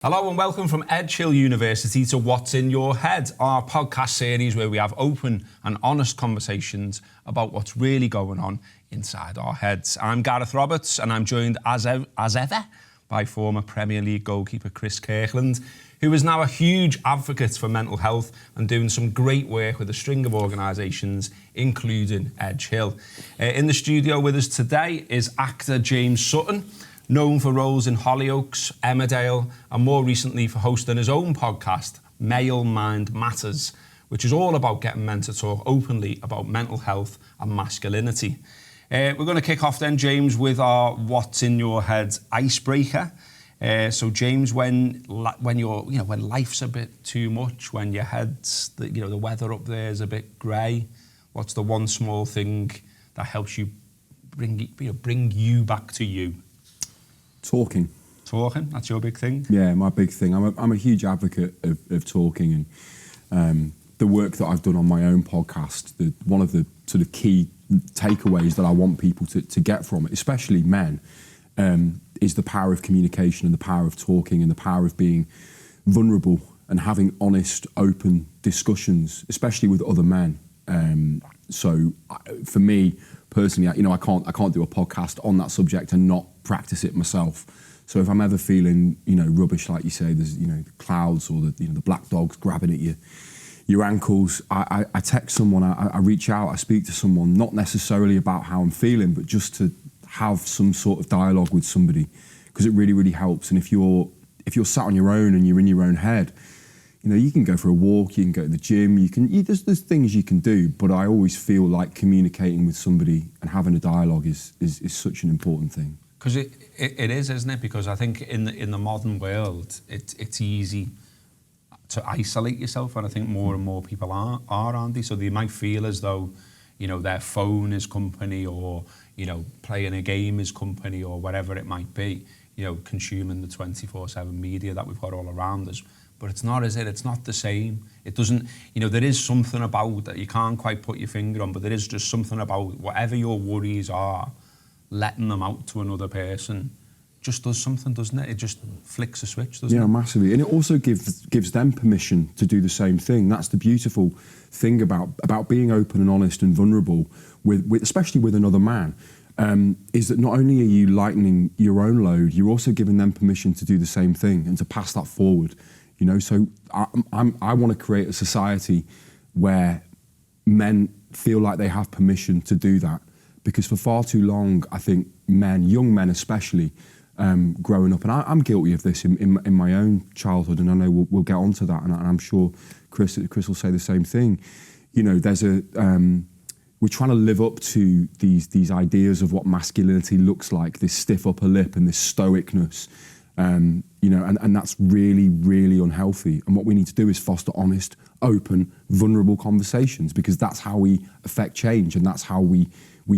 Hello and welcome from Edgehill University to What's in Your Head, our podcast series where we have open and honest conversations about what's really going on inside our heads. I'm Gareth Roberts and I'm joined as ever by former Premier League goalkeeper Chris Kirkland, who is now a huge advocate for mental health and doing some great work with a string of organisations, including Edgehill. In the studio with us today is actor James Sutton, known for roles in Hollyoaks, Emmerdale, and more recently for hosting his own podcast, Male Mind Matters, which is all about getting men to talk openly about mental health and masculinity. We're going to kick off then, James, with our What's in Your Head icebreaker. So, James, when life's a bit too much, when your head's, the weather up there is a bit grey, what's the one small thing that helps you bring you back to you? Talking, that's your big thing? Yeah, my big thing. I'm a huge advocate of talking, and the work that I've done on my own podcast, one of the sort of key takeaways that I want people to get from it, especially men, is the power of communication and the power of talking and the power of being vulnerable and having honest, open discussions, especially with other men. So for me personally, I can't do a podcast on that subject and not practice it myself. So if I'm ever feeling, rubbish, like you say, there's, the clouds or the black dogs grabbing at your ankles, I text someone, I reach out, I speak to someone, not necessarily about how I'm feeling, but just to have some sort of dialogue with somebody, because it really, really helps. And if you're sat on your own and you're in your own head, you can go for a walk, you can go to the gym, there's things you can do, but I always feel like communicating with somebody and having a dialogue is such an important thing. Because it is, isn't it? Because I think in the modern world, it's easy to isolate yourself, and I think more and more people are, aren't they? So they might feel as though, their phone is company, or, playing a game is company, or whatever it might be, consuming the 24/7 media that we've got all around us. But it's not, is it? It's not the same. It doesn't, there is something about that you can't quite put your finger on, but there is just something about whatever your worries are, letting them out to another person just does something, doesn't it? It just flicks a switch, doesn't it? Yeah, massively. And it also gives them permission to do the same thing. That's the beautiful thing about being open and honest and vulnerable, with especially with another man, is that not only are you lightening your own load, you're also giving them permission to do the same thing and to pass that forward. So I want to create a society where men feel like they have permission to do that, because for far too long, I think young men especially, growing up, and I'm guilty of this in my own childhood, and I know we'll get onto that, and I'm sure Chris will say the same thing. There's we're trying to live up to these ideas of what masculinity looks like, this stiff upper lip and this stoicness. And that's really, really unhealthy. And what we need to do is foster honest, open, vulnerable conversations, because that's how we affect change, and that's how we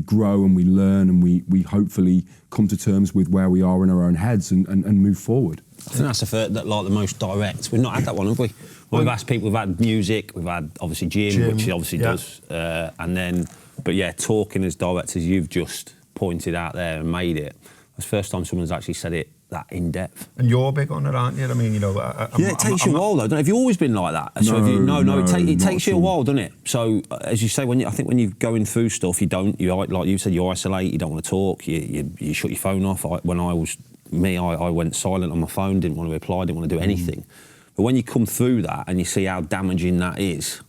grow and we learn, and we hopefully come to terms with where we are in our own heads and move forward. I think that's the most direct. We've not had that one, have we? We've asked people, we've had music, we've had obviously gym, which he obviously does, and then, but yeah, talking as direct as you've just pointed out there and made it. That's the first time someone's actually said it that in depth. And you're big on it, aren't you? I mean, it takes you a while though. Have you always been like that? So it takes you a while, doesn't it? So as you say, I think when you're going through stuff, like you said, you isolate. You don't want to talk. You shut your phone off. I went silent on my phone. Didn't want to reply. Didn't want to do anything. But when you come through that and you see how damaging that is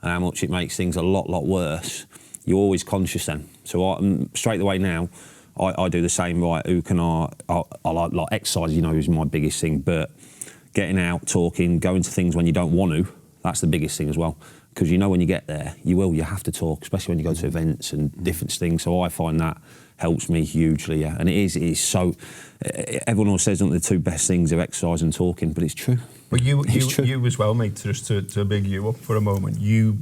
and how much it makes things a lot worse, you're always conscious then. So straight away now, I do the same, right? I like exercise, is my biggest thing, but getting out, talking, going to things when you don't want to, that's the biggest thing as well. Because when you get there, you have to talk, especially when you go to events and different things. So I find that helps me hugely, yeah. And it is so, everyone always says that the two best things are exercise and talking, but it's true. But you as well, mate, just to big you up for a moment, you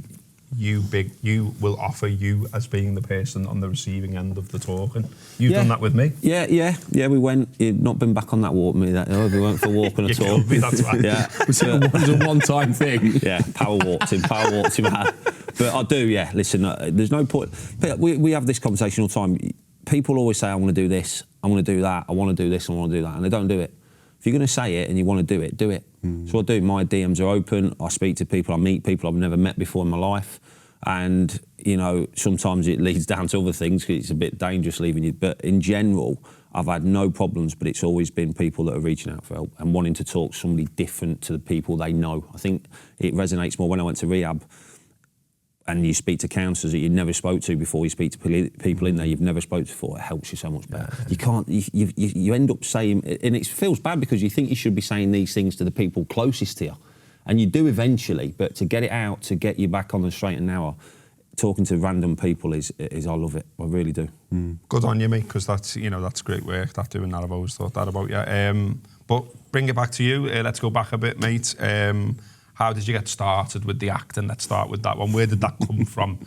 will offer you as being the person on the receiving end of the talking. You've done that with me. Yeah. We went. You've not been back on that walk with me. We went for a walk and a talk. Me, that's right. Yeah, it was a one-time thing. Yeah, power walked him, man. But I do. Yeah, listen. There's no point. We have this conversation all the time. People always say, "I want to do this. I want to do that. I want to do this. I want to do that," and they don't do it. If you're going to say it and you want to do it, do it. So I do. My DMs are open. I speak to people. I meet people I've never met before in my life. And, you know, sometimes it leads down to other things because it's a bit dangerous leaving you. But in general, I've had no problems, but it's always been people that are reaching out for help and wanting to talk to somebody different to the people they know. I think it resonates more when I went to rehab and you speak to counsellors that you never spoke to before, you speak to people in there you've never spoke to before, it helps you so much better. You can't, you end up saying, and it feels bad because you think you should be saying these things to the people closest to you. And you do eventually, but to get it out, to get you back on the straight and narrow, talking to random people is I love it. I really do. Good on you, mate, because that's, you know, that's great work, that doing that. I've always thought that about you. But bring it back to you. Let's go back a bit, mate. How did you get started with the acting? Let's start with that one. Where did that come from?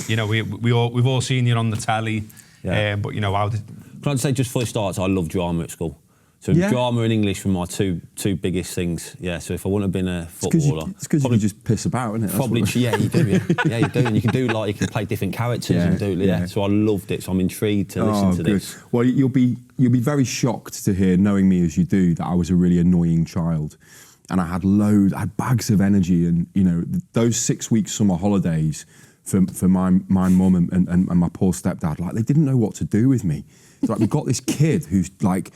You know, we've all seen you on the telly, but you know, how did? Can I say just before it starts, I love drama at school. So drama and English were my two biggest things. Yeah. So if I wouldn't have been a footballer, it's because you just piss about, isn't it? Probably, yeah, you do. Yeah, you do. And you can play different characters and do. Yeah. So I loved it. So I'm intrigued to listen to this. Well, you'll be very shocked to hear, knowing me as you do, that I was a really annoying child, and I had bags of energy, and you know, those 6 week summer holidays for my mum and my poor stepdad, like they didn't know what to do with me. It's like we've got this kid who's like,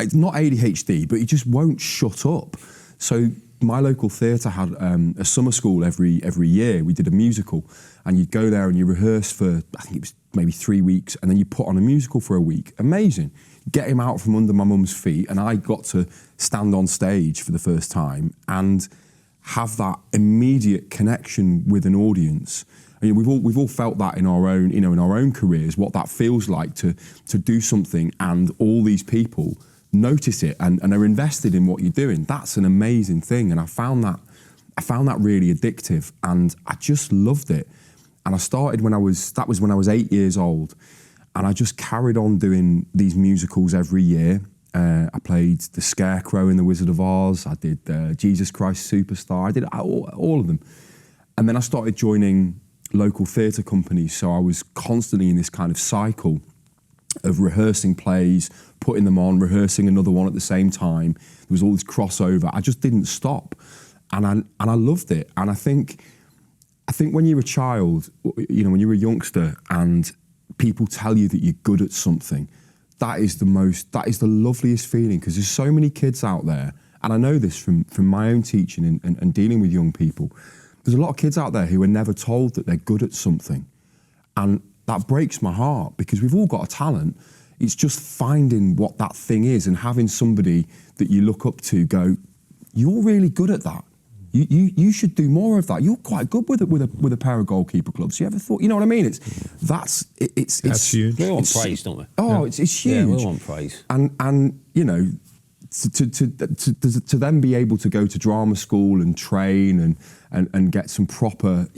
it's not ADHD, but he just won't shut up. So my local theatre had a summer school every year. We did a musical, and you'd go there and you rehearse for, I think it was maybe 3 weeks, and then you put on a musical for a week. Amazing. Get him out from under my mum's feet, and I got to stand on stage for the first time and have that immediate connection with an audience. I mean, we've all felt that in our own, you know, in our own careers, what that feels like to do something and all these people notice it and are invested in what you're doing. That's an amazing thing, and I found that really addictive, and I just loved it. And I started when I was 8 years old, and I just carried on doing these musicals every year. I played the Scarecrow in The Wizard of Oz. I did Jesus Christ Superstar. I did all of them, and then I started joining local theatre companies. So I was constantly in this kind of cycle of rehearsing plays, putting them on, rehearsing another one at the same time. There was all this crossover. I just didn't stop, and I loved it. And I think when you're a child, you know, when you're a youngster, and people tell you that you're good at something, that is the loveliest feeling, because there's so many kids out there, and I know this from my own teaching and dealing with young people. There's a lot of kids out there who are never told that they're good at something, and that breaks my heart, because we've all got a talent. It's just finding what that thing is and having somebody that you look up to go, you're really good at that. You should do more of that. You're quite good with a pair of goalkeeper gloves. You ever thought? You know what I mean? That's huge. We want praise, don't we? Oh, it's huge. Yeah, we want praise. And you know, to then be able to go to drama school and train and get some proper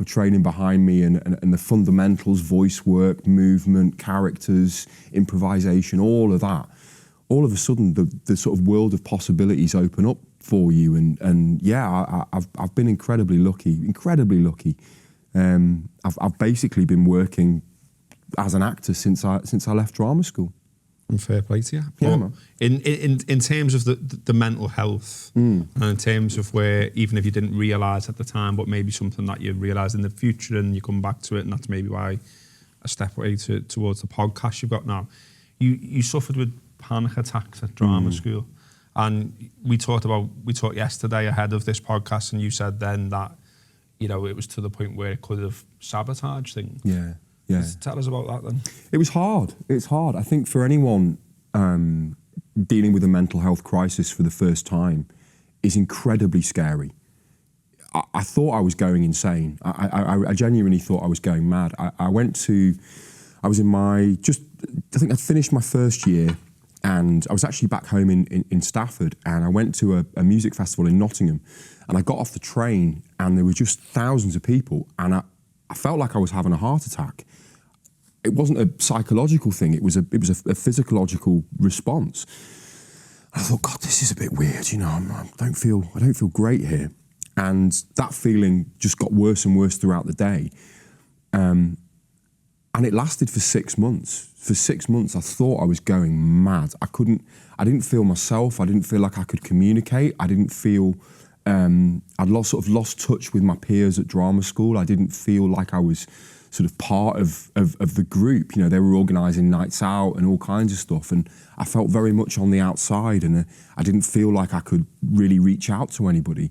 training behind me and the fundamentals, voice work, movement, characters, improvisation, all of that. All of a sudden, the sort of world of possibilities open up for you, and yeah, I've been incredibly lucky. I've basically been working as an actor since I left drama school. And fair play to you. Yeah, but in terms of the mental health, and in terms of where, even if you didn't realise at the time, but maybe something that you realise in the future and you come back to it, and that's maybe why a step away towards the podcast you've got now. You suffered with panic attacks at drama school, and we talked yesterday ahead of this podcast, and you said then that, you know, it was to the point where it could have sabotaged things. Yeah. Tell us about that then. It was hard. It's hard. I think for anyone dealing with a mental health crisis for the first time is incredibly scary. I thought I was going insane. I genuinely thought I was going mad. I think I'd finished my first year, and I was actually back home in Stafford, and I went to a music festival in Nottingham, and I got off the train, and there were just thousands of people, and I felt like I was having a heart attack. It wasn't a psychological thing, it was a physiological response. And I thought, God, this is a bit weird, you know, I don't feel great here. And that feeling just got worse and worse throughout the day. And it lasted for 6 months. For 6 months, I thought I was going mad. I didn't feel myself. I didn't feel like I could communicate. I didn't feel, I'd sort of lost touch with my peers at drama school. I didn't feel like I was sort of part of the group. You know, they were organising nights out and all kinds of stuff. And I felt very much on the outside, and I didn't feel like I could really reach out to anybody.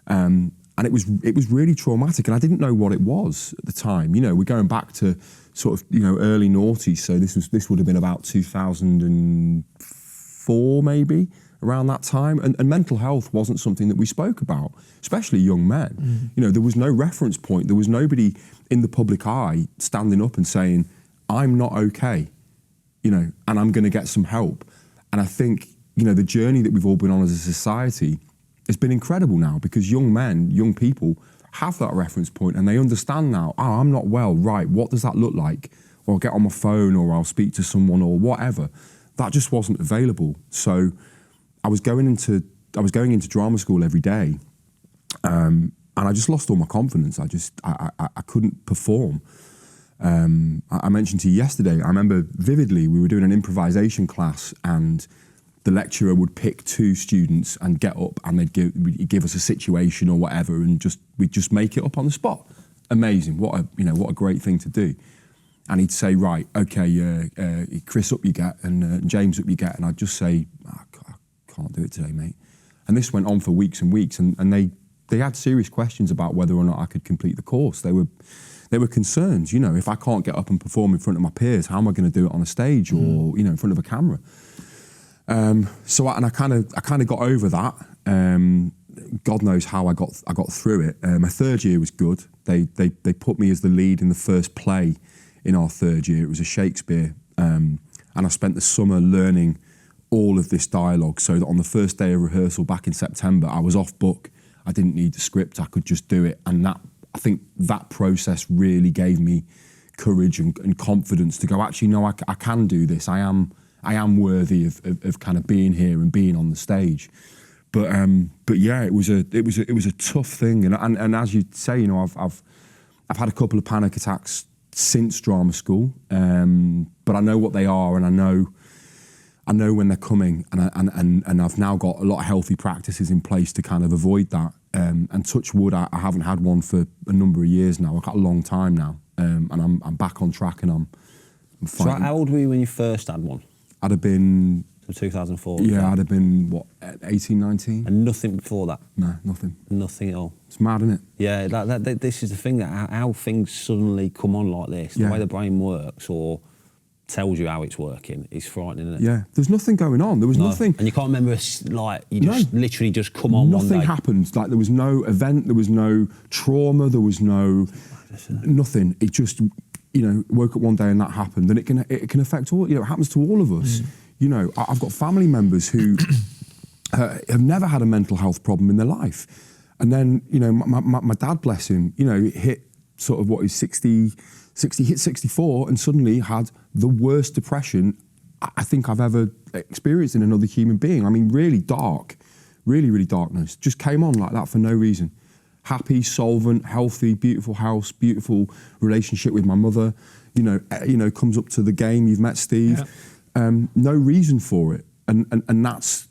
And it was really traumatic, and I didn't know what it was at the time. You know, we're going back to sort of, you know, early noughties, so this would have been about 2004 maybe, around that time, and mental health wasn't something that we spoke about, especially young men. Mm-hmm. You know, there was no reference point, there was nobody in the public eye standing up and saying, I'm not okay, you know, and I'm going to get some help. And I think, you know, the journey that we've all been on as a society has been incredible now, because young men, young people have that reference point, and they understand now, oh, I'm not well, right, what does that look like? Or I'll get on my phone, or I'll speak to someone, or whatever. That just wasn't available. So I was going into drama school every day, and I just lost all my confidence. I couldn't perform. I mentioned to you yesterday, I remember vividly, we were doing an improvisation class, and the lecturer would pick 2 students and get up, and they'd give us a situation or whatever, and we'd just make it up on the spot. Amazing! What a great thing to do. And he'd say, right, okay, Chris, up you get, and James, up you get, and I'd just say, I can't do it today, mate. And this went on for weeks and weeks, and they had serious questions about whether or not I could complete the course. They were concerned, you know, if I can't get up and perform in front of my peers, how am I going to do it on a stage or, you know, in front of a camera? So I kind of got over that. God knows how I got through it. My third year was good. They put me as the lead in the first play in our third year. It was a Shakespeare, and I spent the summer learning all of this dialogue, so that on the first day of rehearsal back in September, I was off book. I didn't need the script. I could just do it, and I think that process really gave me courage and confidence to go, actually, no, I can do this. I am worthy of kind of being here and being on the stage. But yeah, it was a tough thing, and as you say, you know, I've had a couple of panic attacks since drama school, but I know what they are, and I know when they're coming, and I've now got a lot of healthy practices in place to kind of avoid that. And touch wood, I haven't had one for a number of years now. I've got a long time now, and I'm back on track, and I'm fighting. So how old were you when you first had one? I'd have been... So 2004? Yeah, I'd have been, 18, 19? And nothing before that? No, nothing. Nothing at all? It's mad, isn't it? Yeah, this is the thing, that how things suddenly come on like this, the way the brain works, or tells you how it's working, is frightening, isn't it? Yeah, there's nothing going on. There was nothing. And you can't remember, like, you just literally just come on one day. Nothing happened. Like, there was no event, there was no trauma, there was no... Nothing. It just... You know, woke up one day and that happened, and it can affect all. You know, it happens to all of us. You know, I've got family members who have never had a mental health problem in their life, and then, you know, my dad, bless him, you know, hit sort of what is 60, hit 64, and suddenly had the worst depression I think I've ever experienced in another human being. I mean, really dark, really darkness. Just came on like that for no reason. Happy, solvent, healthy, beautiful house, beautiful relationship with my mother. You know, comes up to the game. You've met Steve. Yeah. No reason for it, and that's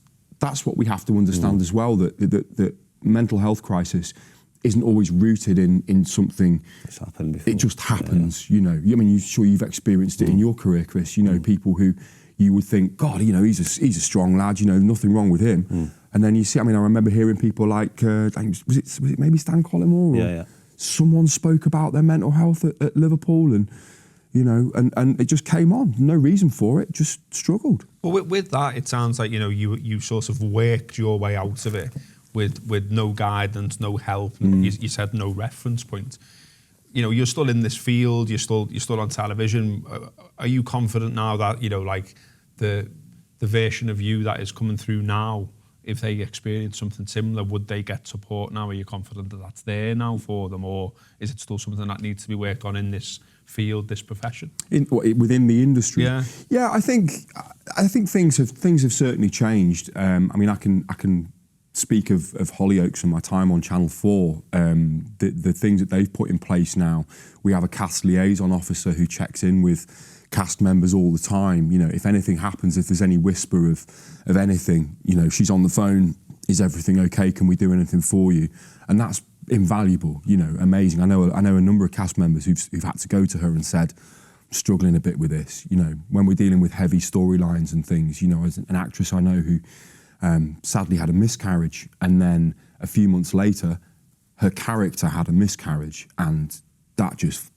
what we have to understand as well. That mental health crisis isn't always rooted in something. It's happened before. It just happens. Yeah. You know, I mean, you've experienced it in your career, Chris. You know, people who you would think, God, you know, he's a strong lad. You know, nothing wrong with him. And then you see, I mean, I remember hearing people like, was it maybe Stan Collymore? Yeah. Someone spoke about their mental health at Liverpool, and, you know, and it just came on. No reason for it, just struggled. Well, with that, it sounds like, you know, you sort of worked your way out of it with no guidance, no help. You said no reference point. You know, you're still in this field, you're still on television. Are you confident now that, you know, like the version of you that is coming through now, if they experience something similar, would they get support now? Are you confident that that's there now for them, or is it still something that needs to be worked on in this field, this profession? Within the industry? Yeah. I think things have certainly changed. I mean, I can speak of Hollyoaks and my time on Channel 4, the things that they've put in place now, we have a cast liaison officer who checks in with cast members all the time. You know, if anything happens, if there's any whisper of anything, you know, she's on the phone, is everything okay? Can we do anything for you? And that's invaluable, you know, amazing. I know a number of cast members who've had to go to her and said, I'm struggling a bit with this. You know, when we're dealing with heavy storylines and things, you know, as an actress I know who sadly had a miscarriage, and then a few months later, her character had a miscarriage, and that just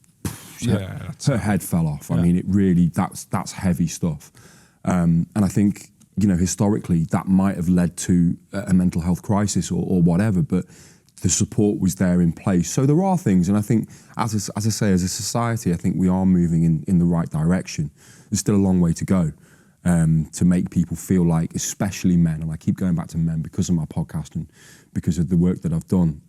her head fell off. I mean, it really that's heavy stuff, and I think, you know, historically that might have led to a mental health crisis or whatever, but the support was there in place. So there are things, and I think, as I say, as a society, I think we are moving in the right direction. There's still a long way to go. To make people feel like, especially men, and I keep going back to men because of my podcast and because of the work that I've done,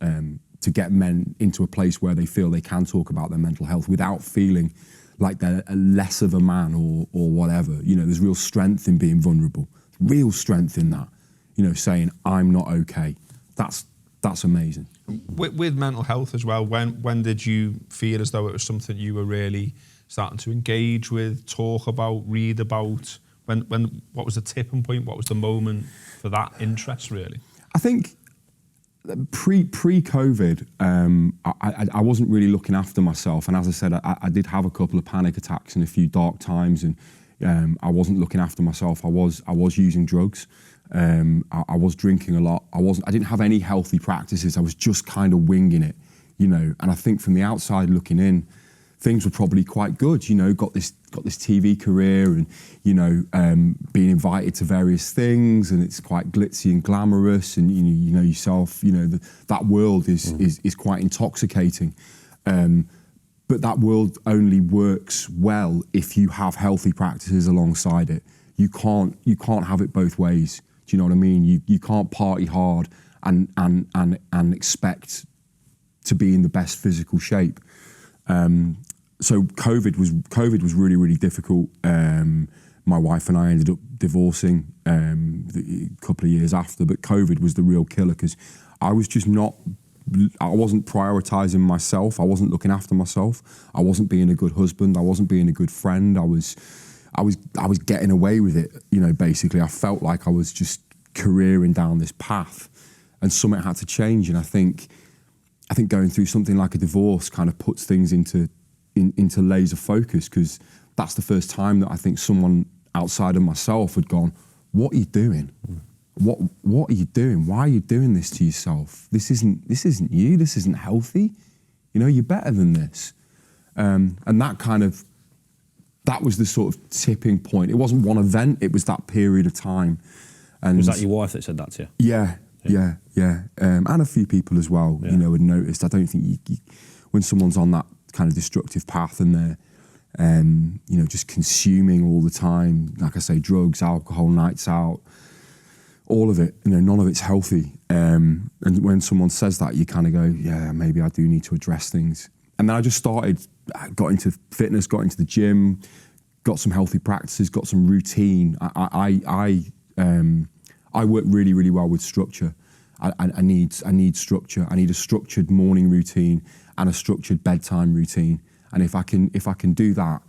to get men into a place where they feel they can talk about their mental health without feeling like they're less of a man or whatever. You know, there's real strength in being vulnerable, real strength in that, you know, saying, I'm not okay. That's amazing. With mental health as well, when did you feel as though it was something you were really starting to engage with, talk about, read about? What was the tipping point? What was the moment for that interest, really? I think pre-COVID, I wasn't really looking after myself. And as I said, I did have a couple of panic attacks and a few dark times, and I wasn't looking after myself. I was using drugs. I was drinking a lot. I didn't have any healthy practices. I was just kind of winging it, you know. And I think from the outside looking in, things were probably quite good, you know, got this TV career and, you know, being invited to various things, and it's quite glitzy and glamorous, and, you know yourself, you know, that world is quite intoxicating. But that world only works well if you have healthy practices alongside it. You can't have it both ways. Do you know what I mean? You can't party hard and expect to be in the best physical shape. So COVID was really, really difficult. My wife and I ended up divorcing a couple of years after, but COVID was the real killer because I wasn't prioritising myself. I wasn't looking after myself. I wasn't being a good husband. I wasn't being a good friend. I was getting away with it. You know, basically, I felt like I was just careering down this path, and something had to change. And I think going through something like a divorce kind of puts things into laser focus, because that's the first time that I think someone outside of myself had gone, what are you doing? What are you doing? Why are you doing this to yourself? This isn't you. This isn't healthy. You know, you're better than this. And that was the sort of tipping point. It wasn't one event, it was that period of time. And was that your wife that said that to you? Yeah. And a few people as well, you know, had noticed. I don't think you when someone's on that kind of destructive path and they're, you know, just consuming all the time, like I say, drugs, alcohol, nights out, all of it, you know, none of it's healthy. And when someone says that, you kind of go, yeah, maybe I do need to address things. And then I just got into fitness, got into the gym, got some healthy practices, got some routine. I work really, really well with structure. I need structure. I need a structured morning routine and a structured bedtime routine. And if I can do that,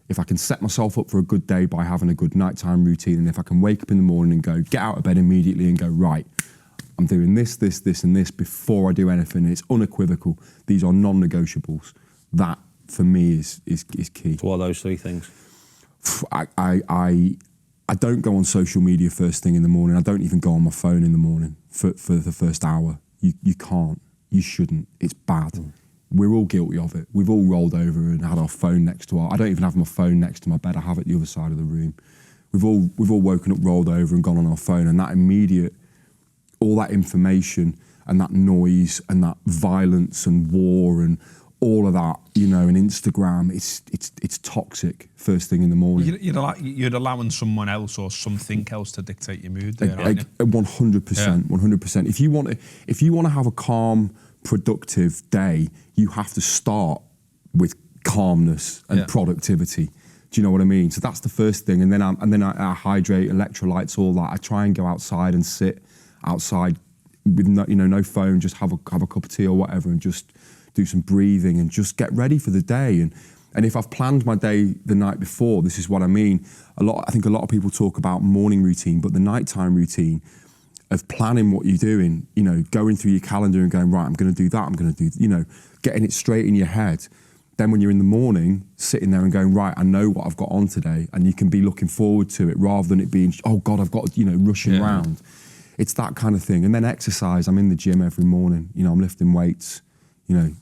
if I can set myself up for a good day by having a good nighttime routine, and if I can wake up in the morning and go, get out of bed immediately and go, right, I'm doing this, and this before I do anything. It's unequivocal. These are non-negotiables. That, for me, is key. So what are those three things? I don't go on social media first thing in the morning. I don't even go on my phone in the morning for the first hour. You can't. You shouldn't. It's bad. We're all guilty of it. We've all rolled over and had our phone next to I don't even have my phone next to my bed. I have it the other side of the room. We've all woken up, rolled over and gone on our phone, and that immediate, all that information and that noise and that violence and war and all of that, you know, and Instagram, it's toxic first thing in the morning. You're allowing someone else or something else to dictate your mood there, aren't you? 100%, 100%. If you want to have a calm, productive day, you have to start with calmness and productivity. Do you know what I mean? So that's the first thing, and then I hydrate, electrolytes, all that. I try and go outside and sit outside with no phone, just have a cup of tea or whatever, and just do some breathing and just get ready for the day. And if I've planned my day the night before, this is what I mean. I think a lot of people talk about morning routine, but the nighttime routine of planning what you're doing, going through your calendar and going, right, I'm going to do that, I'm going to do, getting it straight in your head. Then when you're in the morning, sitting there and going, right, I know what I've got on today, and you can be looking forward to it rather than it being, oh God, I've got, rushing around. It's that kind of thing. And then exercise, I'm in the gym every morning, I'm lifting weights,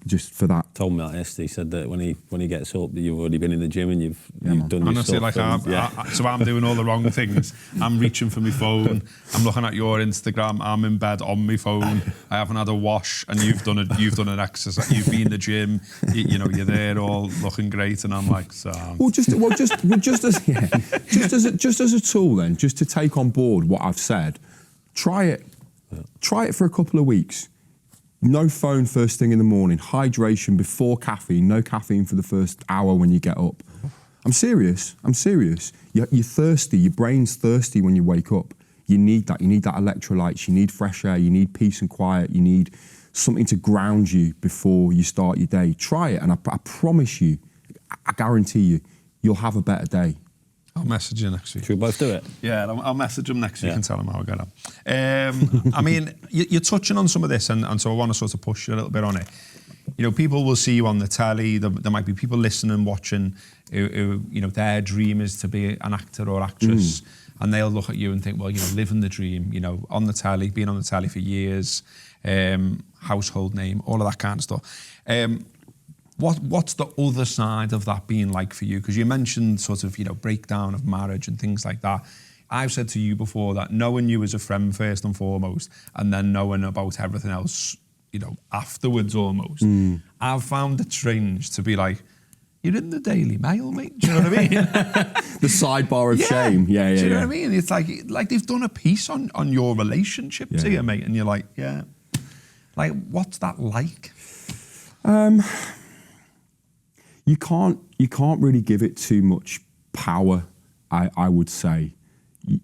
just for that. Told me that yesterday. He said that when he gets up, that you've already been in the gym and you've done your stuff. So I'm doing all the wrong things. I'm reaching for my phone. I'm looking at your Instagram. I'm in bed on my phone. I haven't had a wash, and you've done an exercise. You've been in the gym. You're there, all looking great, and I'm like, so. Just as a tool, then, just to take on board what I've said. Try it. Try it for a couple of weeks. No phone first thing in the morning. Hydration before caffeine. No caffeine for the first hour when you get up. I'm serious. You're thirsty. Your brain's thirsty when you wake up. You need that. You need that electrolytes. You need fresh air. You need peace and quiet. You need something to ground you before you start your day. Try it, and I promise you, I guarantee you, you'll have a better day. I'll message you next week. Should we both do it? Yeah, I'll message him next week and tell him how I get on. I mean, you're touching on some of this, and so I want to sort of push you a little bit on it. People will see you on the telly. There might be people listening, watching, who their dream is to be an actor or actress, and they'll look at you and think, well, living the dream, on the telly, being on the telly for years, household name, all of that kind of stuff. What's the other side of that being like for you? Because you mentioned sort of, breakdown of marriage and things like that. I've said to you before that knowing you as a friend first and foremost, and then knowing about everything else, afterwards almost, I've found it strange to be like, you're in the Daily Mail, mate. Do you know what I mean? The sidebar of shame. Yeah. Do you know what I mean? It's like they've done a piece on your relationship to you, mate, and you're like, yeah. Like, what's that like? You can't really give it too much power, I would say.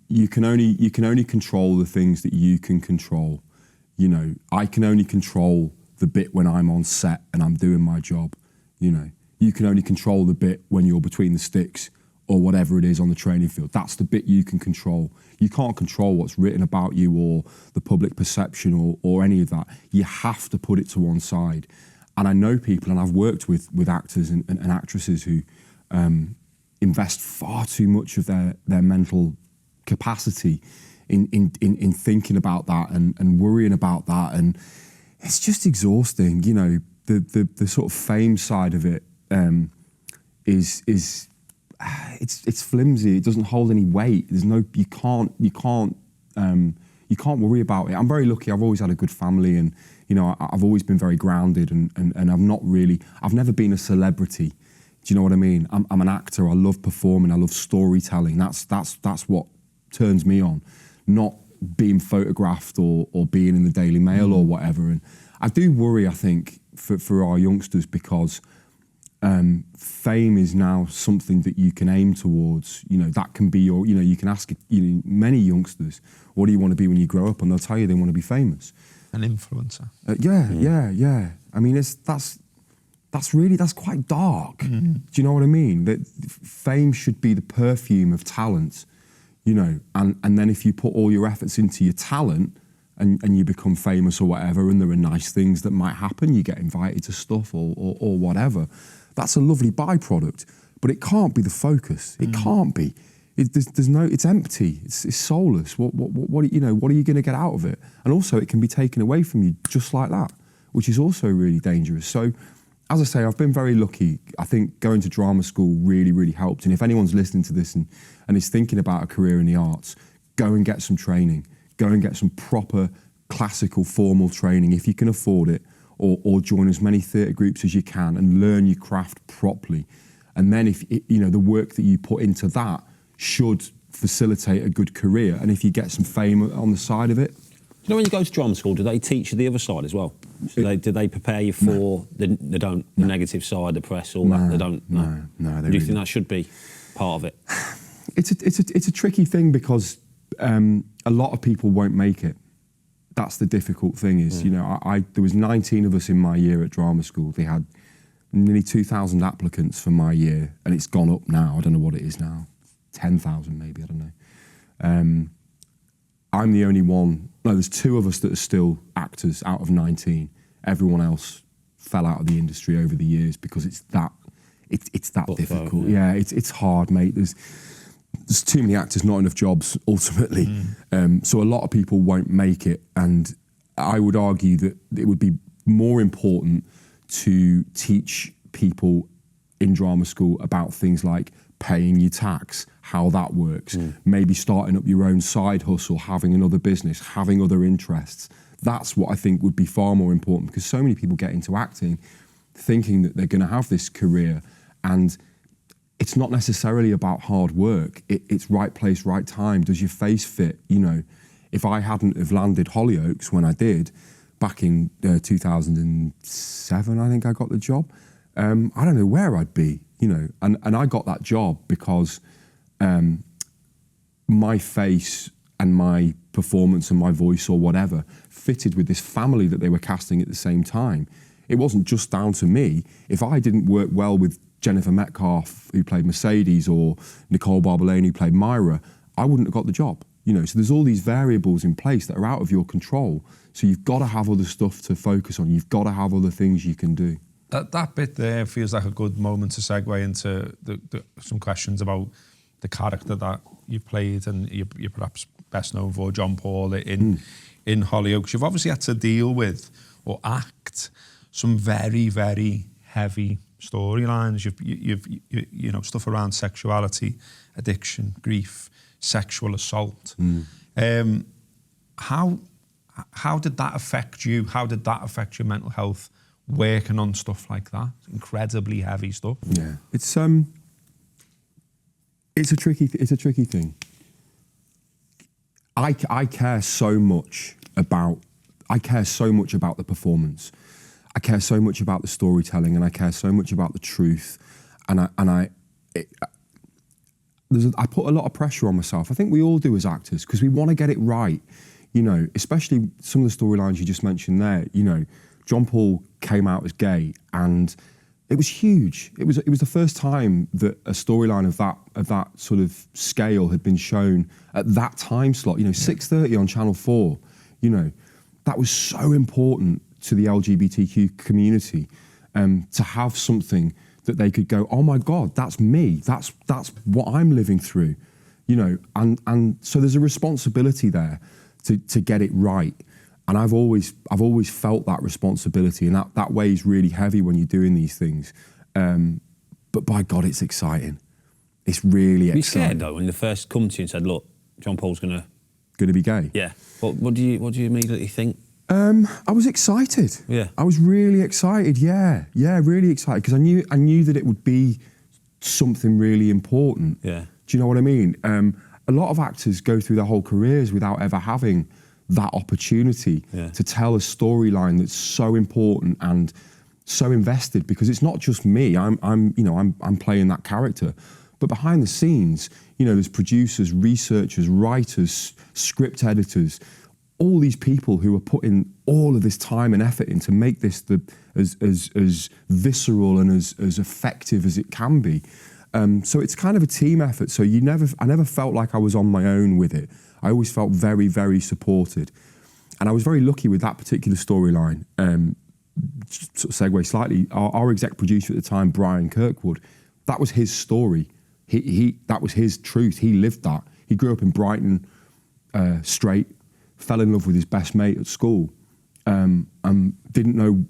You can only control the things that you can control. I can only control the bit when I'm on set and I'm doing my job. You can only control the bit when you're between the sticks or whatever it is on the training field. That's the bit you can control. You can't control what's written about you or the public perception or any of that. You have to put it to one side. And I know people, and I've worked with actors and actresses who invest far too much of their mental capacity in thinking about that and worrying about that, and it's just exhausting. The sort of fame side of it is it's flimsy. It doesn't hold any weight. You can't worry about it. I'm very lucky. I've always had a good family, and I've always been very grounded, and I've never been a celebrity. Do you know what I mean? I'm an actor. I love performing. I love storytelling. That's what turns me on, not being photographed or being in the Daily Mail or whatever. And I do worry, I think, for our youngsters, because fame is now something that you can aim towards. That can be your, you can ask many youngsters, what do you want to be when you grow up? And they'll tell you they want to be famous. An influencer. Yeah. I mean, that's quite dark. Do you know what I mean? That fame should be the perfume of talent, and then if you put all your efforts into your talent and you become famous or whatever, and there are nice things that might happen, you get invited to stuff or whatever, that's a lovely byproduct, but it can't be the focus. It can't be. It's empty. It's soulless. What are you going to get out of it? And also, it can be taken away from you just like that, which is also really dangerous. So, as I say, I've been very lucky. I think going to drama school really, really helped. And if anyone's listening to this and is thinking about a career in the arts, go and get some training. Go and get some proper classical formal training if you can afford it, or join as many theatre groups as you can and learn your craft properly. And then if the work that you put into that should facilitate a good career, and if you get some fame on the side of it. When you go to drama school, do they teach you the other side as well? Do they prepare you for the negative side, the press, all that? They don't. No. Do you think that should be part of it? It's a tricky thing, because a lot of people won't make it. that's the difficult thing is, you know, there was 19 of us in my year at drama school. They had nearly 2,000 applicants for my year, and it's gone up now. I don't know what it is now, 10,000 maybe, I don't know. I'm the only one, no, there's 2 of us that are still actors out of 19. Everyone else fell out of the industry over the years because it's that difficult. Yeah, it's hard, mate. There's too many actors, not enough jobs, ultimately. So a lot of people won't make it, and I would argue that it would be more important to teach people in drama school about things like paying your tax, how that works, maybe starting up your own side hustle, having another business, having other interests. That's what I think would be far more important, because so many people get into acting thinking that they're going to have this career, and it's not necessarily about hard work. It's right place, right time. Does your face fit? You know, if I hadn't have landed Hollyoaks when I did, back in 2007, I think I got the job. I don't know where I'd be, you know. And I got that job because my face and my performance and my voice or whatever fitted with this family that they were casting at the same time. It wasn't just down to me. If I didn't work well with Jennifer Metcalfe, who played Mercedes, or Nicole Barbalane, who played Myra, I wouldn't have got the job. You know, so there's all these variables in place that are out of your control. So you've got to have other stuff to focus on. You've got to have other things you can do. That bit there feels like a good moment to segue into some questions about the character that you played, and you're perhaps best known for, John Paul, in Hollyoaks. You've obviously had to deal with or act some very, very heavy storylines. You've you know, stuff around sexuality, addiction, grief, sexual assault. How did that affect you? How did that affect your mental health working on stuff like that? Incredibly heavy stuff. Yeah, it's a tricky thing. I care so much about the performance. I care so much about the storytelling, and I care so much about the truth. And I put a lot of pressure on myself. I think we all do as actors, because we want to get it right. You know, especially some of the storylines you just mentioned there. You know, John Paul came out as gay, and it was huge. It was the first time that a storyline of that sort of scale had been shown at that time slot. You know, 6:30 on Channel 4. You know, that was so important to the LGBTQ community, to have something that they could go, oh my God, that's me. That's what I'm living through. You know, and so there's a responsibility there to get it right. And I've always felt that responsibility, and that weighs really heavy when you're doing these things. But by God, it's exciting. It's really exciting. Were you scared though when they first come to you and said, "Look, John Paul's gonna be gay"? Yeah. What do you immediately think? I was excited. Yeah. I was really excited. Yeah, really excited, because I knew that it would be something really important. Yeah. Do you know what I mean? A lot of actors go through their whole careers without ever having that opportunity to tell a storyline that's so important and so invested, because it's not just me. I'm playing that character, but behind the scenes, you know, there's producers, researchers, writers, script editors, all these people who are putting all of this time and effort in to make this as visceral and as effective as it can be. So it's kind of a team effort. So I never felt like I was on my own with it. I always felt very, very supported. And I was very lucky with that particular storyline. Sort of segue slightly, our exec producer at the time, Brian Kirkwood, that was his story. That was his truth. He lived that. He grew up in Brighton, straight, fell in love with his best mate at school, and didn't know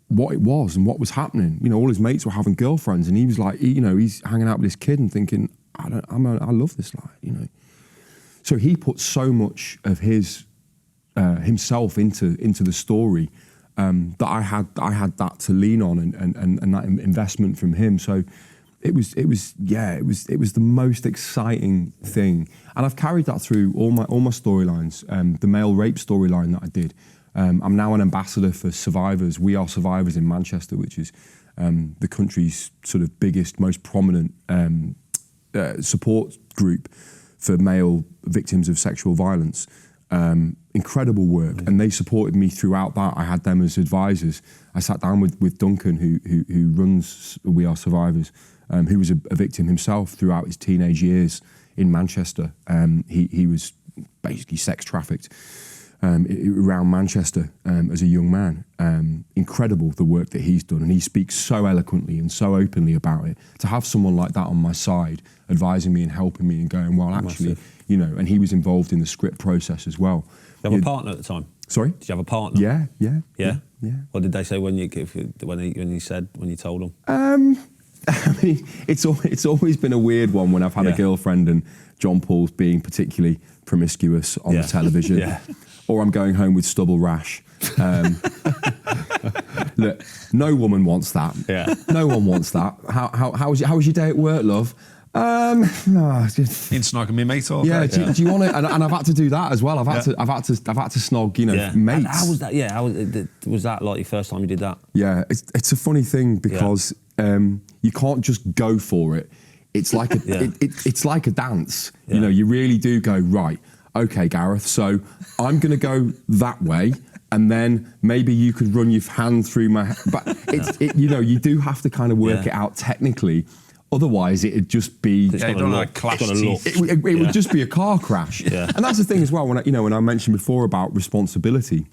what it was and what was happening. You know, all his mates were having girlfriends, and he was like, he's hanging out with this kid and thinking, I love this life, you know. So he put so much of his himself into the story, that I had that to lean on, and that investment from him. So it was the most exciting thing, and I've carried that through all my storylines. The male rape storyline that I did, I'm now an ambassador for Survivors. We Are Survivors in Manchester, which is the country's sort of biggest, most prominent support group for male victims of sexual violence. incredible work, and they supported me throughout that. I had them as advisors. I sat down with Duncan, who runs We Are Survivors, who was a victim himself throughout his teenage years in Manchester. He was basically sex trafficked around Manchester as a young man. Incredible the work that he's done, and he speaks so eloquently and so openly about it. To have someone like that on my side, advising me and helping me and going, well, actually, you know, and he was involved in the script process as well. Did you have a partner at the time? Sorry? Did you have a partner? Yeah. What did they say when you told them? I mean, it's always been a weird one when I've had a girlfriend and John Paul's being particularly promiscuous on the television, or I'm going home with stubble rash. Look, no woman wants that. Yeah. No one wants that. How was your day at work, love? Ain't snogging me, mate. All do you want it? And I've had to do that as well. I've had to snog, you know, mates. And how was that? Yeah, was that like your first time you did that? Yeah, it's a funny thing because you can't just go for it. It's like it's like a dance. You know, you really do go, right, okay, Gareth, so I'm going to go that way, and then maybe you could run your hand through my... But, you know, you do have to kind of work it out technically. Otherwise, it'd just be... It would just be a car crash. Yeah. And that's the thing as well, when I mentioned before about responsibility,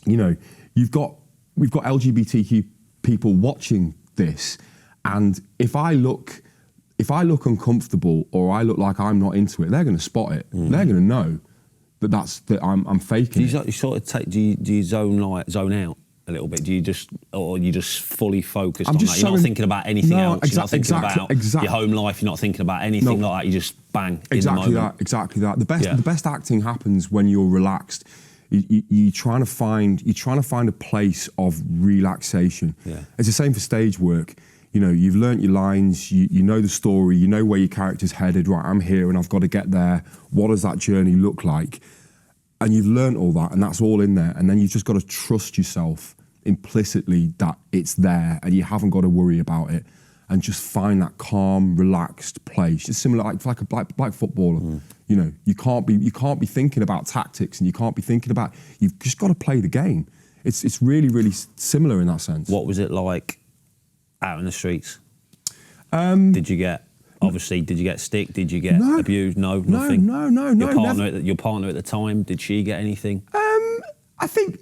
you know, we've got LGBTQ people watching this, and if I look uncomfortable or I look like I'm not into it, they're going to spot it. They're going to know that I'm faking. Do you zone out a little bit? Do you just fully focused on that? You're not thinking about anything else. You're not thinking about your home life. You're not thinking about anything like that. You just bang in the moment. Exactly that. The best acting happens when you're relaxed. You're trying to find a place of relaxation. Yeah. It's the same for stage work. You know, you've learnt your lines, you know the story, you know where your character's headed. Right, I'm here and I've got to get there. What does that journey look like? And you've learnt all that, and that's all in there. And then you've just got to trust yourself implicitly that it's there, and you haven't got to worry about it. And just find that calm, relaxed place. It's similar, like footballer. You know, you can't be thinking about tactics, and you can't be thinking about. You've just got to play the game. It's really, really similar in that sense. What was it like out in the streets? Did you get stick? Did you get abused? No, nothing. No. Your partner at the time, did she get anything? I think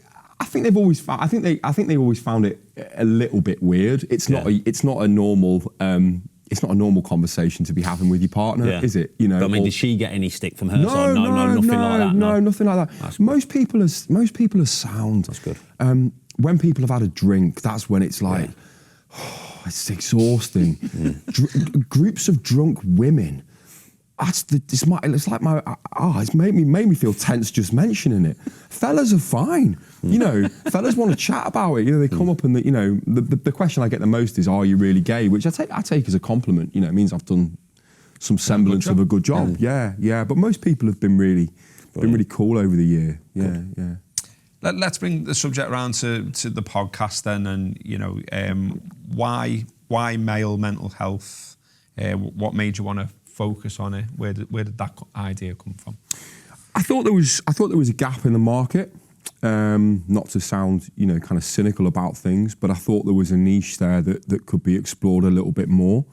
they've always found. I think they always found it a little bit weird. It's not a normal conversation to be having with your partner, is it? You know. But, I mean, did she get any stick from her side? No, nothing like that. No, nothing like that. Most people are sound. That's good. When people have had a drink, that's when it's like. It's exhausting. Groups of drunk women. It's made me feel tense just mentioning it. Fellas are fine. You know, fellas want to chat about it. You know, they come up and the question I get the most is, "Are you really gay?" Which I take as a compliment. You know, it means I've done some semblance of a good job. Yeah. But most people have been really cool over the year. Yeah. Let's bring the subject around to the podcast then, and you know, why male mental health? What made you want to focus on it? Where did that idea come from? I thought there was a gap in the market. Not to sound kind of cynical about things, but I thought there was a niche there that could be explored a little bit more.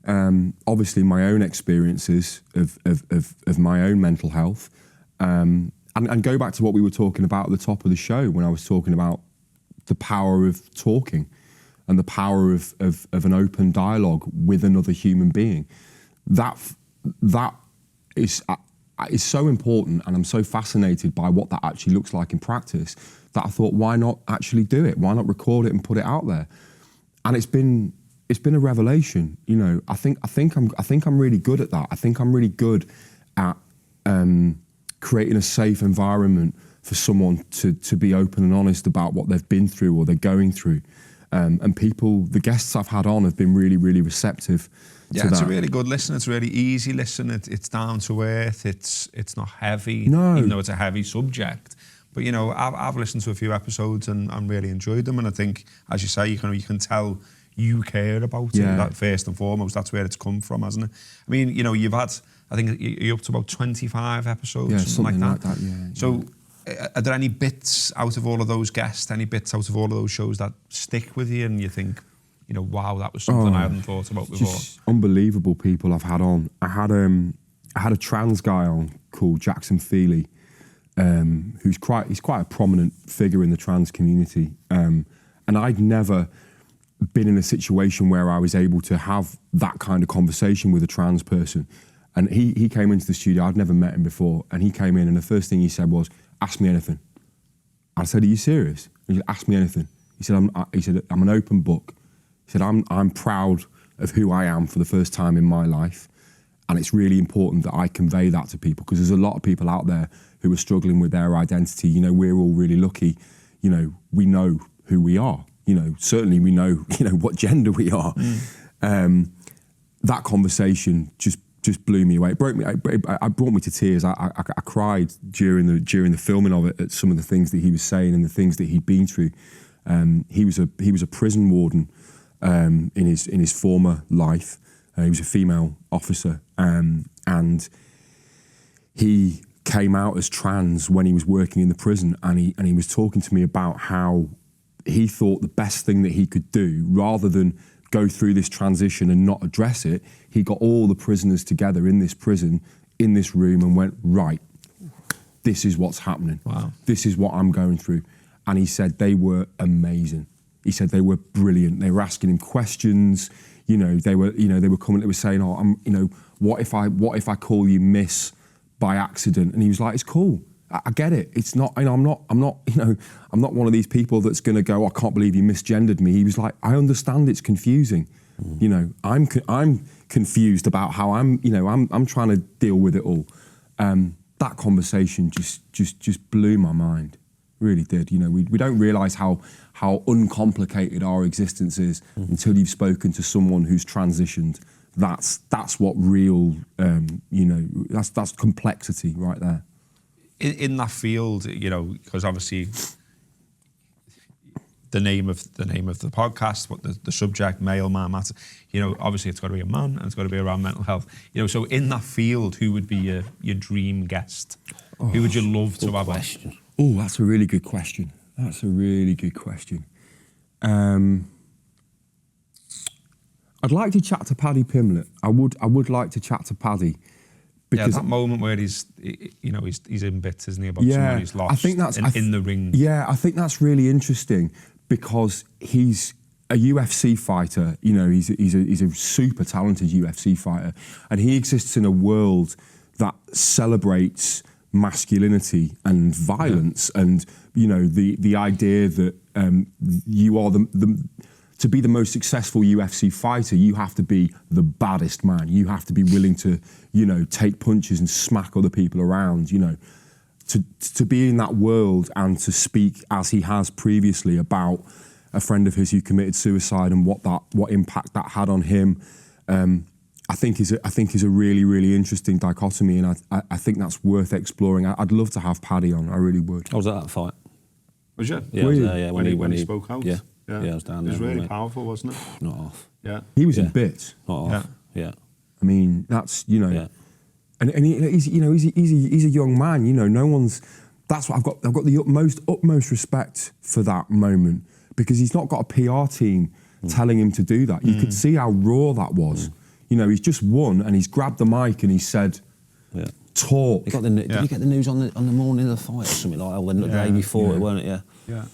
Obviously, my own experiences of my own mental health. And go back to what we were talking about at the top of the show when I was talking about the power of talking and the power of an open dialogue with another human being. That is so important, and I'm so fascinated by what that actually looks like in practice that I thought, why not actually do it? Why not record it and put it out there? And it's been a revelation. You know, I think I'm really good at that. I think I'm really good at creating a safe environment for someone to be open and honest about what they've been through or they're going through. And the guests I've had on have been really, really receptive to that. It's a really good listen. It's a really easy listen. It's down to earth. It's not heavy, even though it's a heavy subject. But, you know, I've listened to a few episodes and really enjoyed them. And I think, as you say, you can tell you care about it. That first and foremost, that's where it's come from, hasn't it? I mean, you know, you've had... I think you're up to about 25 episodes, something like that. Yeah. So Are there any bits out of all of those guests, any bits out of all of those shows that stick with you and you think, you know, wow, that was something I hadn't thought about before? Just unbelievable people I've had on. I had a trans guy on called Jackson Feely, he's quite a prominent figure in the trans community, and I'd never been in a situation where I was able to have that kind of conversation with a trans person. And he came into the studio. I'd never met him before, and he came in, and the first thing he said was, "Ask me anything." I said, "Are you serious?" He said, "Ask me anything." He said, "I'm an open book." He said, I'm proud of who I am for the first time in my life, and it's really important that I convey that to people, because there's a lot of people out there who are struggling with their identity. You know, we're all really lucky. You know, we know who we are. You know, certainly we know, you know, what gender we are. That conversation just blew me away. It broke me. It brought me to tears. I cried during the filming of it at some of the things that he was saying and the things that he'd been through. He was a prison warden in his former life. He was a female officer, and he came out as trans when he was working in the prison, and he was talking to me about how he thought the best thing that he could do, rather than go through this transition and not address it, he got all the prisoners together in this prison, in this room, and went, right, this is what's happening. Wow. This is what I'm going through. And he said they were amazing. He said they were brilliant. They were asking him questions. You know, they were coming. They were saying, "Oh, what if I call you Miss by accident?" And he was like, "It's cool. I get it. It's not. You know, I'm not one of these people that's going to go, oh, I can't believe you misgendered me." He was like, "I understand it's confusing. You know, I'm confused about how I'm trying to deal with it all." That conversation just blew my mind. Really did. You know, we don't realise how uncomplicated our existence is until you've spoken to someone who's transitioned. That's what real, that's complexity right there. In that field, you know, because obviously the name of the podcast, what the subject, male, man, matter, you know, obviously it's got to be a man and it's got to be around mental health. You know, so in that field, who would be your dream guest? Who would you love to have on? Oh, that's a really good question. I'd like to chat to Paddy Pimlet. I would like to chat to Paddy. Because that moment where he's in bits, isn't he, about someone he's lost, I think that's, in the ring. Yeah, I think that's really interesting, because he's a UFC fighter. You know, he's a super talented UFC fighter, and he exists in a world that celebrates masculinity and violence, and you know, the idea that you are to be the most successful UFC fighter, you have to be the baddest man. You have to be willing to, you know, take punches and smack other people around. You know, to be in that world and to speak as he has previously about a friend of his who committed suicide and what impact that had on him. I think is a really, really interesting dichotomy, and I think that's worth exploring. I'd love to have Paddy on. I really would. I was at that fight. Was you? Yeah, I was there, yeah. When he spoke out? Yeah, I was down there. It was really powerful, wasn't it? Not off. Yeah. He was in bits. Not off. Yeah. I mean, that's, you know, Yeah. and he's a young man. You know, no one's. That's what I've got the utmost respect for that moment, because he's not got a PR team telling him to do that. You could see how raw that was. You know, he's just won and he's grabbed the mic and he said, talk. Did you get the news on the morning of the fight or something like that? Or the day before it, weren't it? Yeah.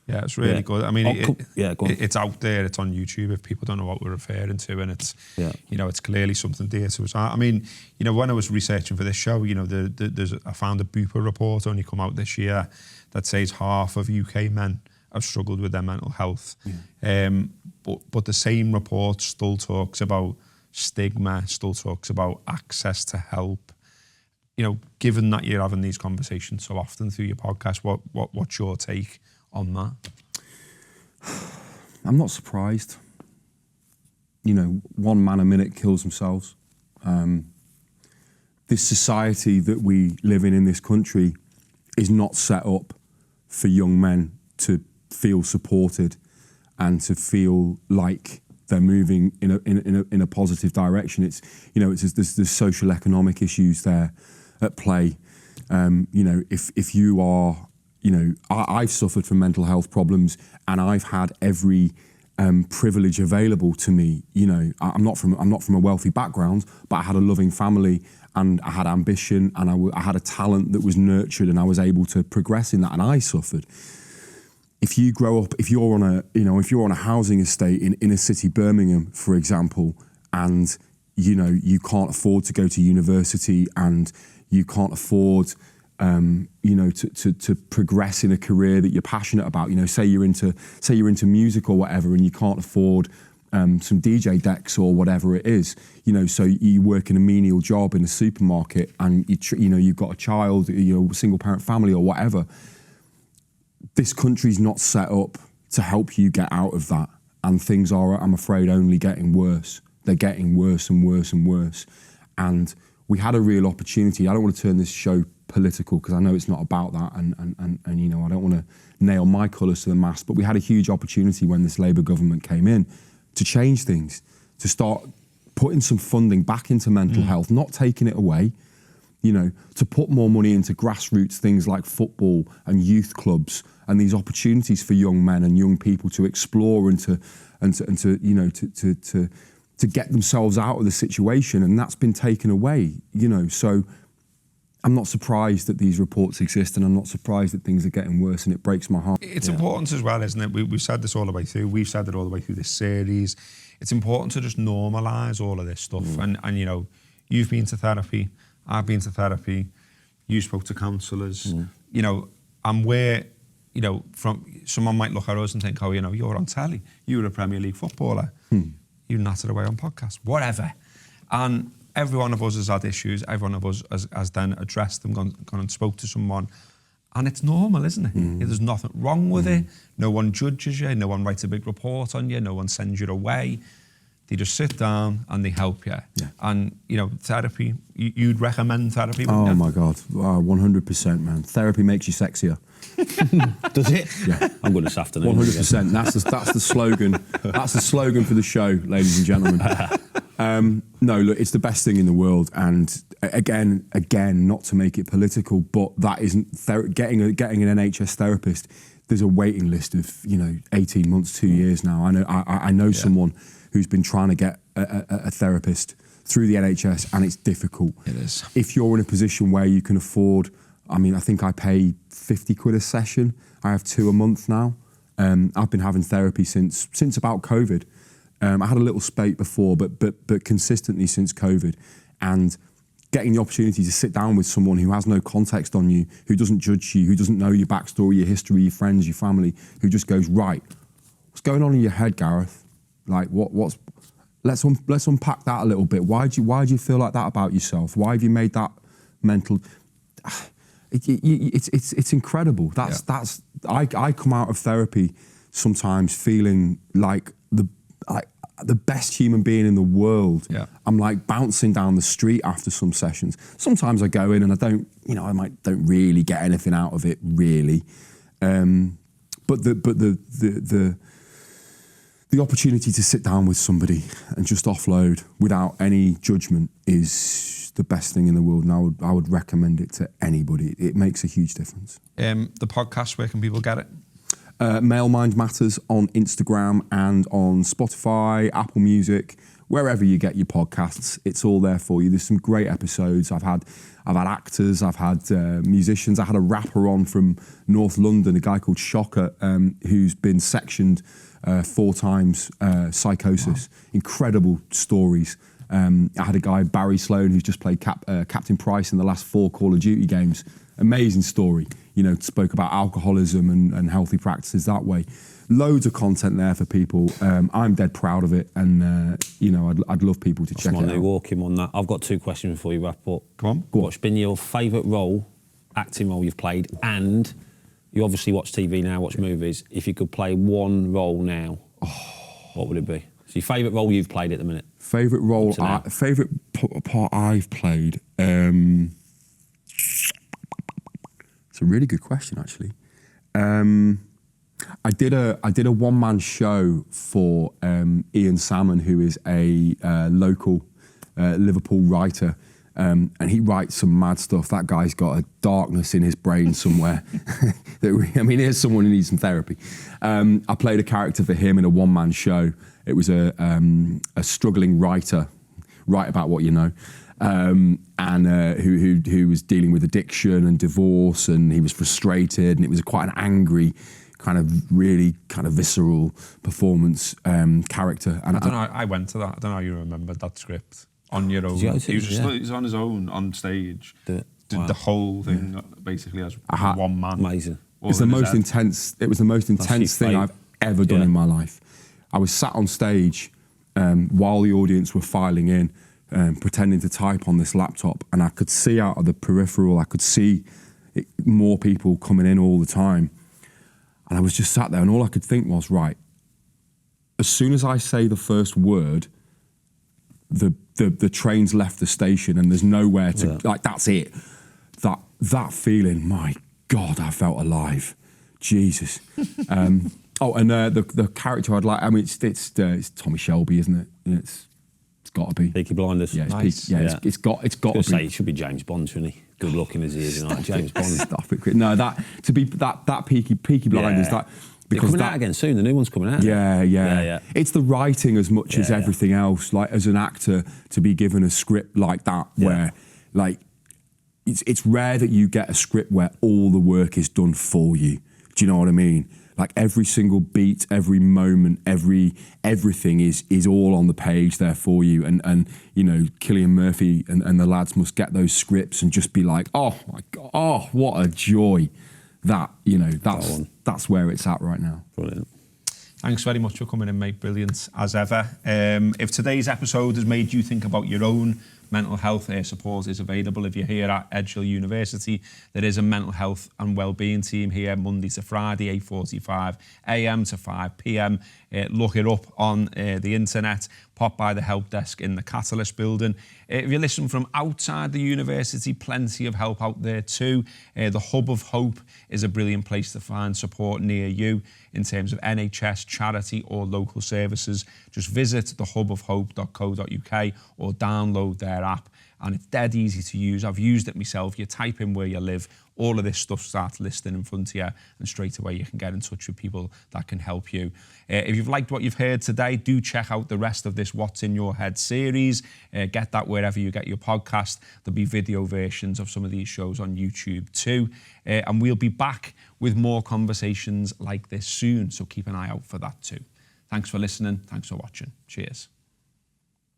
Yeah, it's really good. I mean, go on. It's out there. It's on YouTube if people don't know what we're referring to, and it's you know, it's clearly something dear to us. I mean, you know, when I was researching for this show, you know, I found a Bupa report only come out this year that says half of UK men have struggled with their mental health. But the same report still talks about stigma, still talks about access to help. You know, given that you're having these conversations so often through your podcast, what's your take on that? I'm not surprised. You know, one man a minute kills themselves. This society that we live in this country is not set up for young men to feel supported and to feel like they're moving in a positive direction. It's, you know, there's social economic issues there at play. You know, if you are, you know, I've suffered from mental health problems, and I've had every privilege available to me. You know, I'm not from a wealthy background, but I had a loving family, and I had ambition, and I had a talent that was nurtured, and I was able to progress in that, and I suffered. If you grow up, if you're on a housing estate in inner city Birmingham, for example, and you know you can't afford to go to university, and you can't afford, you know, to progress in a career that you're passionate about. You know, say you're into music or whatever, and you can't afford some DJ decks or whatever it is. You know, so you work in a menial job in a supermarket, and you know you've got a child, you know, single parent family or whatever. This country's not set up to help you get out of that, and things are, I'm afraid, only getting worse. They're getting worse and worse and worse. And we had a real opportunity. I don't want to turn this show political, because I know it's not about that, and you know, I don't want to nail my colours to the mast, but we had a huge opportunity when this Labour government came in to change things, to start putting some funding back into mental health, not taking it away, you know, to put more money into grassroots things like football and youth clubs, and these opportunities for young men and young people to explore and to you know, to get themselves out of the situation, and that's been taken away, you know. So I'm not surprised that these reports exist, and I'm not surprised that things are getting worse, and it breaks my heart. It's important as well, isn't it? We've said this all the way through. We've said it all the way through this series. It's important to just normalise all of this stuff. And you know, you've been to therapy, I've been to therapy, you spoke to counsellors. You know, and where, you know, from someone might look at us and think, oh, you know, you're on telly, you were a Premier League footballer, you nattered away on podcasts, whatever. And every one of us has had issues. Every one of us has then addressed them, gone and spoke to someone. And it's normal, isn't it? There's nothing wrong with it. No one judges you. No one writes a big report on you. No one sends you away. They just sit down and they help you. Yeah. And, you know, therapy, you'd recommend therapy, wouldn't you? Oh, my God. 100%, man. Therapy makes you sexier. Does it? Yeah. I'm going this afternoon. 100%. That's the slogan. That's the slogan for the show, ladies and gentlemen. No, look, it's the best thing in the world. And again, not to make it political, but that isn't getting an NHS therapist. There's a waiting list of, you know, 18 months, 2 years now. I know someone who's been trying to get a therapist through the NHS, and it's difficult. It is. If you're in a position where you can afford, I mean, I think I pay 50 quid a session. I have 2 a month now. I've been having therapy since about COVID. I had a little spate before, but consistently since COVID. And getting the opportunity to sit down with someone who has no context on you, who doesn't judge you, who doesn't know your backstory, your history, your friends, your family, who just goes, right, what's going on in your head, Gareth? Like, let's unpack that a little bit. Why do you feel like that about yourself? Why have you made that mental? It's incredible. I come out of therapy sometimes feeling like the best human being in the world. Yeah. I'm like bouncing down the street after some sessions. Sometimes I go in and I don't really get anything out of it really. But the opportunity to sit down with somebody and just offload without any judgment is the best thing in the world, and I would recommend it to anybody. It makes a huge difference. The podcast, where can people get it? Male Mind Matters on Instagram and on Spotify, Apple Music, wherever you get your podcasts. It's all there for you. There's some great episodes. I've had actors, I've had musicians. I had a rapper on from North London, a guy called Shocker, who's been sectioned 4 times, psychosis. Wow. Incredible stories. I had a guy, Barry Sloan, who's just played Captain Price in the last 4 Call of Duty games. Amazing story. You know, spoke about alcoholism and healthy practices that way. Loads of content there for people. I'm dead proud of it, and you know, I'd love people to check it out. Walking on that. I've got 2 questions before you wrap up. Come on. What's been your favourite acting role you've played? And you obviously watch TV now, watch movies. If you could play one role now, what would it be? So your favourite role you've played at the minute? Favourite role, favourite part I've played. It's a really good question, actually. I did a one-man show for Ian Salmon, who is a local Liverpool writer, And he writes some mad stuff. That guy's got a darkness in his brain somewhere. Here's someone who needs some therapy. I played a character for him in a one-man show. It was a struggling writer, write about what you know, who was dealing with addiction and divorce, and he was frustrated, and it was quite an angry, kind of really kind of visceral performance character. And I don't know. I went to that. I don't know how you remembered that script on your own. He was on his own on stage. Did the whole thing basically as one man. Amazing. It was the most intense. It was the most intense thing I've ever done in my life. I was sat on stage while the audience were filing in, pretending to type on this laptop, and I could see out of the peripheral. I could see more people coming in all the time. And I was just sat there, and all I could think was, right, as soon as I say the first word, the train's left the station and there's nowhere to, like, that's it. That feeling, my God, I felt alive. Jesus. The character I'd like, I mean, it's Tommy Shelby, isn't it? It's got to be. Peaky Blinders. Yeah, nice. It's got to be. Say, it should be James Bond, shouldn't he? Good looking as he is, James Bond. Stop it. No, that Peaky Blinders, that. Because they're coming out again soon. The new one's coming out. Yeah. It's the writing as much as everything else. Like, as an actor, to be given a script like that, where, like, it's rare that you get a script where all the work is done for you. Do you know what I mean? Like, every single beat, every moment, everything is all on the page there for you. And you know, Cillian Murphy and the lads must get those scripts and just be like, oh my God, oh, what a joy. That, you know, that's where it's at right now. Brilliant. Thanks very much for coming in, mate. Brilliant, as ever. If today's episode has made you think about your own mental health, support is available. If you're here at Edgehill University, there is a mental health and wellbeing team here Monday to Friday, 8:45 a.m. to 5 p.m. Look it up on the internet. Pop by the help desk in the Catalyst building. If you listen from outside the university, plenty of help out there too. The Hub of Hope is a brilliant place to find support near you in terms of NHS, charity or local services. Just visit thehubofhope.co.uk or download their app, and it's dead easy to use. I've used it myself. You type in where you live, all of this stuff starts listing in front of you, and straight away you can get in touch with people that can help you. If you've liked what you've heard today, do check out the rest of this What's in Your Head series. Get that wherever you get your podcast. There'll be video versions of some of these shows on YouTube too. And we'll be back with more conversations like this soon, so keep an eye out for that too. Thanks for listening. Thanks for watching. Cheers.